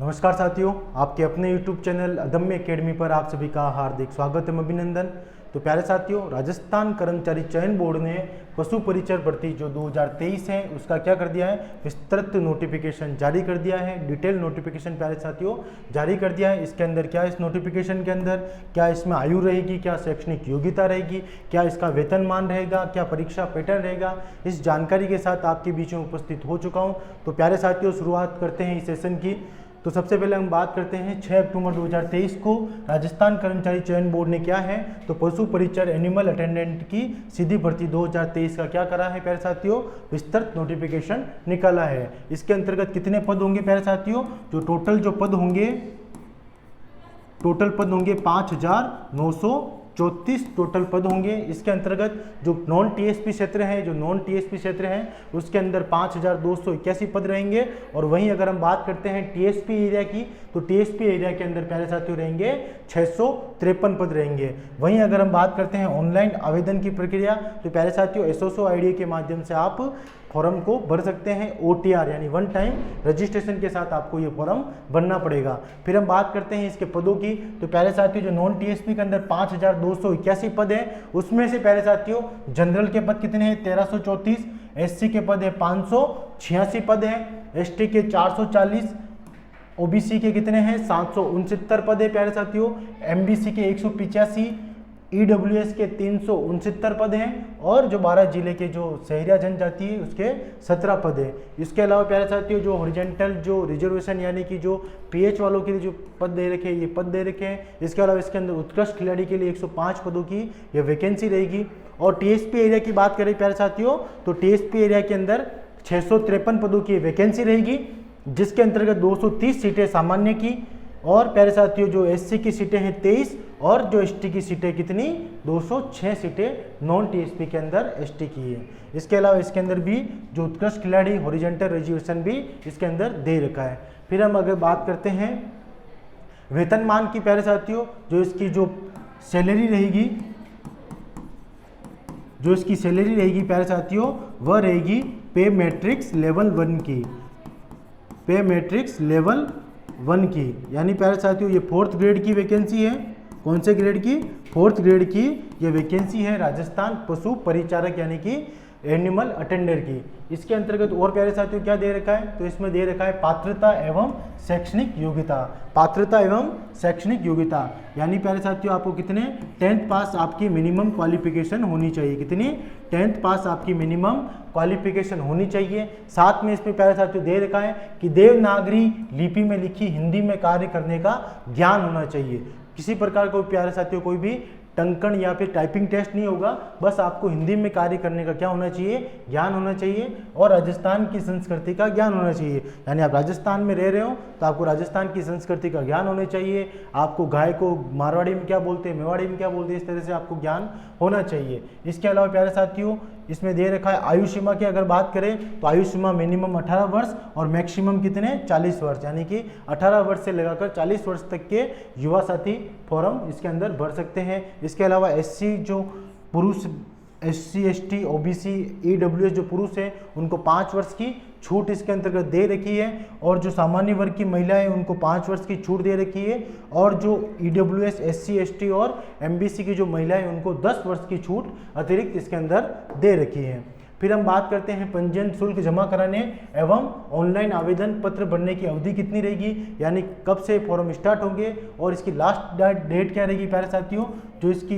नमस्कार साथियों, आपके अपने YouTube चैनल अदम्य एकेडमी पर आप सभी का हार्दिक स्वागत एवं अभिनंदन। तो प्यारे साथियों, राजस्थान कर्मचारी चयन बोर्ड ने पशु परिचर भर्ती जो 2023 है उसका क्या कर दिया है, विस्तृत नोटिफिकेशन जारी कर दिया है। डिटेल नोटिफिकेशन प्यारे साथियों जारी कर दिया है। इसके अंदर क्या, इस नोटिफिकेशन के अंदर क्या इसमें आयु रहेगी, क्या शैक्षणिक योग्यता रहेगी, क्या इसका वेतनमान रहेगा, क्या परीक्षा पैटर्न रहेगा, इस जानकारी के साथ आपके बीच में उपस्थित हो चुका हूँ। तो प्यारे साथियों, शुरुआत करते हैं इस सेशन की। तो सबसे पहले हम बात करते हैं 6 अक्टूबर 2023 को राजस्थान कर्मचारी चयन बोर्ड ने क्या है, तो पशु परिचर एनिमल अटेंडेंट की सीधी भर्ती 2023 का क्या करा है प्यारे साथियों, विस्तृत नोटिफिकेशन निकाला है। इसके अंतर्गत कितने पद होंगे प्यारे साथियों, जो टोटल पद होंगे 5,934 टोटल पद होंगे। इसके अंतर्गत जो नॉन टीएसपी क्षेत्र है, उसके अंदर 5,281 पद रहेंगे। और वहीं अगर हम बात करते हैं टीएसपी एरिया की, तो टीएसपी एरिया के अंदर प्यारे साथियों रहेंगे 653 पद रहेंगे। वहीं अगर हम बात करते हैं ऑनलाइन आवेदन की प्रक्रिया, तो प्यारे साथियों एसओसो आईडी के माध्यम से आप फॉर्म को भर सकते हैं। ओटीआर यानी वन टाइम रजिस्ट्रेशन के साथ आपको ये फॉर्म भरना पड़ेगा। फिर हम बात करते हैं इसके पदों की, तो प्यारे साथियों जो नॉन टीएसपी के अंदर 5,281 पद है, उसमें से प्यारे साथियों जनरल के पद कितने हैं, 1334, एससी के पद है 586 पद है, एसटी के 440, ओबीसी के कितने हैं 769 पद है प्यारे साथियों, एमबीसी के 185, ईडब्ल्यूएस के 369 पद हैं, और जो 12 जिले के जो शहरिया जनजाति है उसके 17 पद है। इसके अलावा प्यारे साथियों जो हॉरिजॉन्टल जो रिजर्वेशन यानी कि जो पीएच वालों के लिए जो पद दे रखे हैं, ये पद दे रखे हैं। इसके अलावा इसके अंदर उत्कृष्ट खिलाड़ी के लिए 105 पदों की ये वैकेंसी रहेगी। और टीएसपी एरिया की बात करें प्यारे साथियों, तो टीएसपी एरिया के अंदर 653 पदों की वैकेंसी रहेगी, जिसके अंतर्गत 230 सीटें सामान्य की, और प्यारे साथियों जो एससी की सीटें हैं 23, और जो एसटी की सीटें कितनी 206 सीटें नॉन टीएसपी के अंदर एसटी की है। इसके अलावा इसके अंदर भी जो उत्कृष्ट खिलाड़ी हॉरिजॉन्टल रिजर्वेशन भी इसके अंदर दे रखा है। फिर हम अगर बात करते हैं वेतनमान की प्यारे साथियों, जो इसकी सैलरी रहेगी प्यारे साथियों, वह रहेगी पे मैट्रिक्स लेवल 1 की, पे मैट्रिक्स लेवल 1 की, यानी प्यारे साथियों ये 4th ग्रेड की वैकेंसी है। कौन से ग्रेड की, 4th ग्रेड की ये वैकेंसी है राजस्थान पशु परिचारक यानी कि एनिमल अटेंडर की। इसके अंतर्गत और प्यारे साथियों क्या दे रखा है, तो इसमें दे रखा है पात्रता एवं शैक्षणिक योग्यता। पात्रता एवं शैक्षणिक योग्यता यानी प्यारे साथियों आपको कितने 10th पास आपकी मिनिमम क्वालिफिकेशन होनी चाहिए, कितनी 10th पास आपकी मिनिमम क्वालिफिकेशन होनी चाहिए। साथ में इसमें प्यारे साथियों दे रखा है कि देवनागरी लिपि में लिखी हिंदी में कार्य करने का ज्ञान होना चाहिए। किसी प्रकार को प्यारे साथियों कोई भी टंकन या फिर टाइपिंग टेस्ट नहीं होगा, बस आपको हिंदी में कार्य करने का क्या होना चाहिए, ज्ञान होना चाहिए, और राजस्थान की संस्कृति का ज्ञान होना चाहिए। यानी आप राजस्थान में रह रहे हो तो आपको राजस्थान की संस्कृति का ज्ञान होना चाहिए। आपको गाय को मारवाड़ी में क्या बोलते हैं, मेवाड़ी में क्या बोलते हैं, इस तरह से आपको ज्ञान होना चाहिए। इसके अलावा प्यारे साथियों इसमें दे रखा है आयु सीमा की अगर बात करें, तो आयु सीमा मिनिमम 18 वर्ष और मैक्सिमम कितने 40 वर्ष, यानी कि 18 वर्ष से लगाकर 40 वर्ष तक के युवा साथी फॉर्म इसके अंदर भर सकते हैं। इसके अलावा एससी जो पुरुष, एससी एसटी ओबीसी ईडब्ल्यूएस जो पुरुष हैं उनको 5 वर्ष की छूट इसके अंतर्गत दे रखी है, और जो सामान्य वर्ग की महिलाएं उनको 5 वर्ष की छूट दे रखी है, और जो ईडब्ल्यूएस एससी एसटी और एमबीसी की जो महिलाएं उनको 10 वर्ष की छूट अतिरिक्त इसके अंदर दे रखी है। फिर हम बात करते हैं पंजीयन शुल्क जमा कराने एवं ऑनलाइन आवेदन पत्र भरने की अवधि कितनी रहेगी, यानी कब से फॉर्म स्टार्ट होंगे, और इसकी लास्ट डेट क्या रहेगी प्यारे साथियों, जो इसकी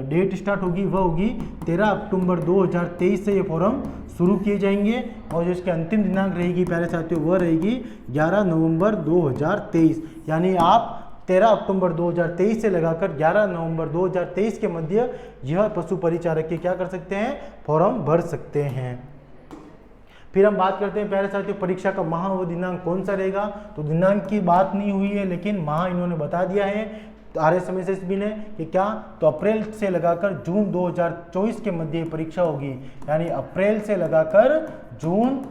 डेट स्टार्ट होगी वह होगी 13 अक्टूबर 2023 से ये फॉर्म शुरू किए जाएंगे, और जो इसकी अंतिम दिनांक रहेगी प्यारे साथियों वह रहेगी 11 नवंबर 2023। यानी आप 13 अक्टूबर 2023 से लगाकर 11 नवंबर 2023 के मध्य यह पशु परिचारक के क्या कर सकते हैं, फॉर्म भर सकते हैं। फिर हम बात करते हैं प्यारे साथियों परीक्षा का माह व दिनांक कौन सा रहेगा, तो दिनांक की बात नहीं हुई है लेकिन माह इन्होंने बता दिया है RSMSSB ने कि क्या, तो अप्रैल से लगाकर जून 2024 के मध्य परीक्षा होगी, यानी अप्रैल से लगाकर जून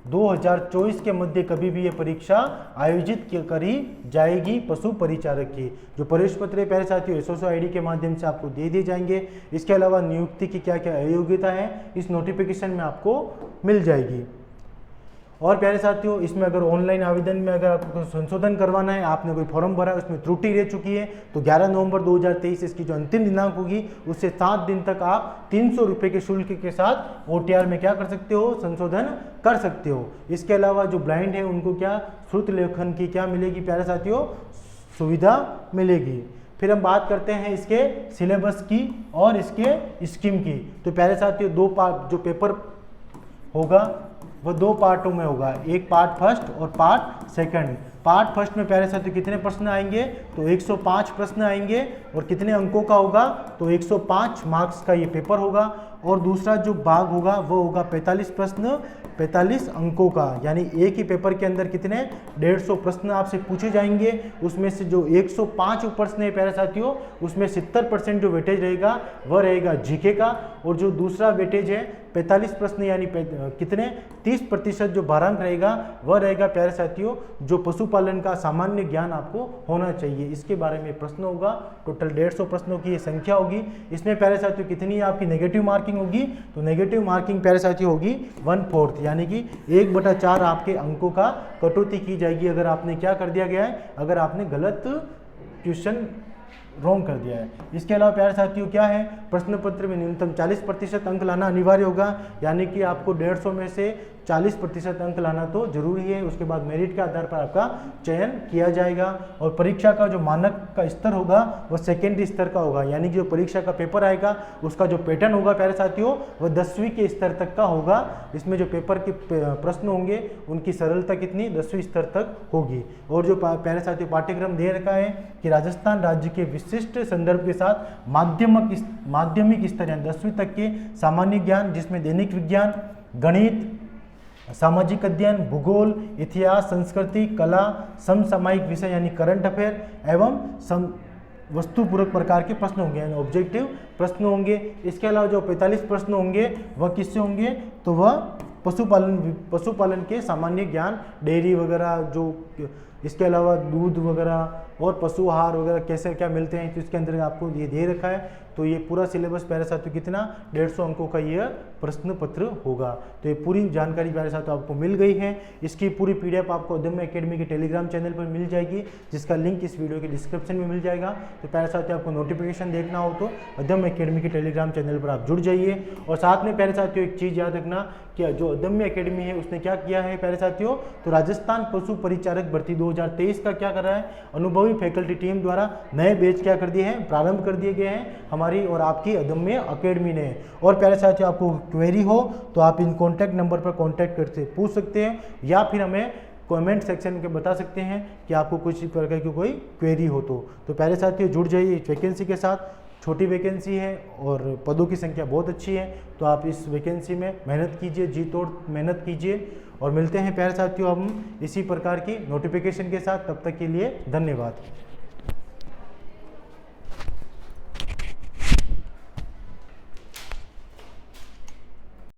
2024 के मध्य कभी भी ये परीक्षा आयोजित करी जाएगी पशु परिचारक की। जो प्रवेश पत्र प्यारे साथियों एसओसो आईडी के माध्यम से आपको दे दिए जाएंगे। इसके अलावा नियुक्ति की क्या क्या अयोग्यता है इस नोटिफिकेशन में आपको मिल जाएगी। और प्यारे साथियों, इसमें अगर ऑनलाइन आवेदन में अगर आपको संशोधन करवाना है, आपने कोई फॉर्म भरा है उसमें त्रुटि रह चुकी है, तो 11 नवंबर 2023 इसकी जो अंतिम दिनांक होगी उससे 7 दिन तक आप 300 रुपये के शुल्क के साथ OTR में क्या कर सकते हो, संशोधन कर सकते हो। इसके अलावा जो ब्लाइंड है उनको क्या श्रुत लेखन की क्या मिलेगी प्यारे साथियों, सुविधा मिलेगी। फिर हम बात करते हैं इसके सिलेबस की और इसके स्कीम की। तो प्यारे साथियों, 2 पार्ट जो पेपर होगा वो 2 पार्टों में होगा, एक पार्ट फर्स्ट और पार्ट सेकंड। पार्ट फर्स्ट में प्यारे साथियों कितने प्रश्न आएंगे, तो 105 प्रश्न आएंगे और कितने अंकों का होगा, तो 105 मार्क्स का ये पेपर होगा। और दूसरा जो भाग होगा वो होगा 45 प्रश्न 45 अंकों का, यानी एक ही पेपर के अंदर कितने 150 प्रश्न आपसे पूछे जाएंगे। उसमें से जो 105 प्रश्न है प्यारे साथियों, उसमें 70% जो वेटेज रहेगा वह रहेगा जीके का, और जो दूसरा वेटेज है 45 प्रश्न यानी कितने 30% जो भारांक रहेगा वह रहेगा प्यारे साथियों जो पशुपालन का सामान्य ज्ञान आपको होना चाहिए, इसके बारे में प्रश्न होगा। टोटल 150 प्रश्नों की ये संख्या होगी। इसमें प्यारे साथियों कितनी आपकी नेगेटिव मार्किंग होगी, तो नेगेटिव मार्किंग प्यारे साथियों होगी 1/4, यानी कि 1/4 आपके अंकों का कटौती की जाएगी अगर आपने क्या कर दिया गया है, अगर आपने गलत क्वेश्चन रॉन्ग कर दिया है। इसके अलावा प्यारे साथियों क्या है, प्रश्न पत्र में न्यूनतम 40% अंक लाना अनिवार्य होगा, यानी कि आपको 150 में से 40% अंक लाना तो जरूरी है। उसके बाद मेरिट के आधार पर आपका चयन किया जाएगा। और परीक्षा का जो मानक का स्तर होगा वह सेकेंडरी स्तर का होगा, यानी कि जो परीक्षा का पेपर आएगा उसका जो पैटर्न होगा प्यारे साथियों वह 10वीं के स्तर तक का होगा। इसमें जो पेपर के प्रश्न होंगे उनकी सरलता कितनी 10वीं स्तर तक होगी। और जो प्यारे साथियों पाठ्यक्रम दे रखा है कि राजस्थान राज्य के विशिष्ट संदर्भ के साथ माध्यमिक स्तर यानी 10वीं तक के सामान्य ज्ञान, जिसमें दैनिक विज्ञान, गणित, सामाजिक अध्ययन, भूगोल, इतिहास, संस्कृति, कला, समसामयिक विषय यानी करंट अफेयर एवं वस्तुपूरक प्रकार के प्रश्न होंगे यानी ऑब्जेक्टिव प्रश्न होंगे। इसके अलावा जो 45 प्रश्न होंगे वह किससे होंगे, तो वह पशुपालन के सामान्य ज्ञान, डेयरी वगैरह जो, इसके अलावा दूध वगैरह और पशु आहार वगैरह कैसे क्या मिलते हैं, तो इसके अंदर आपको ये दे रखा है। तो ये पूरा सिलेबस प्यारे साथियों कितना 150 अंकों का ये प्रश्न पत्र होगा। तो ये पूरी जानकारी प्यारे साथियों आपको मिल गई है। इसकी पूरी PDF आपको अदम्य एकेडमी के टेलीग्राम चैनल पर मिल जाएगी, जिसका लिंक इस वीडियो के डिस्क्रिप्शन में मिल जाएगा। तो प्यारे साथियों आपको नोटिफिकेशन देखना हो तो अदम्य एकेडमी के टेलीग्राम चैनल पर आप जुड़ जाइए। और साथ में प्यारे साथियों एक चीज़ याद रखना कि जो अदम्य एकेडमी है उसने क्या किया है प्यारे साथियों, तो राजस्थान पशु परिचारक भर्ती 2023 का क्या कर रहा है, अनुभवी फैकल्टी टीम द्वारा नए बैच क्या कर दिए हैं, प्रारंभ कर दिए गए हैं हमारी और आपकी अदम्य एकेडमी ने। और प्यारे साथियों आपको क्वेरी हो तो आप इन कॉन्टैक्ट नंबर पर कॉन्टैक्ट करके पूछ सकते हैं, या फिर हमें कमेंट सेक्शन में बता सकते हैं कि आपको कुछ प्रकार की कोई क्वेरी हो तो प्यारे साथियों जुड़ जाइए इस वैकेंसी के साथ। छोटी वैकेंसी है और पदों की संख्या बहुत अच्छी है, तो आप इस वैकेंसी में मेहनत कीजिए, जी तोड़ मेहनत कीजिए। और मिलते हैं प्यारे साथियों हम इसी प्रकार की नोटिफिकेशन के साथ, तब तक के लिए धन्यवाद।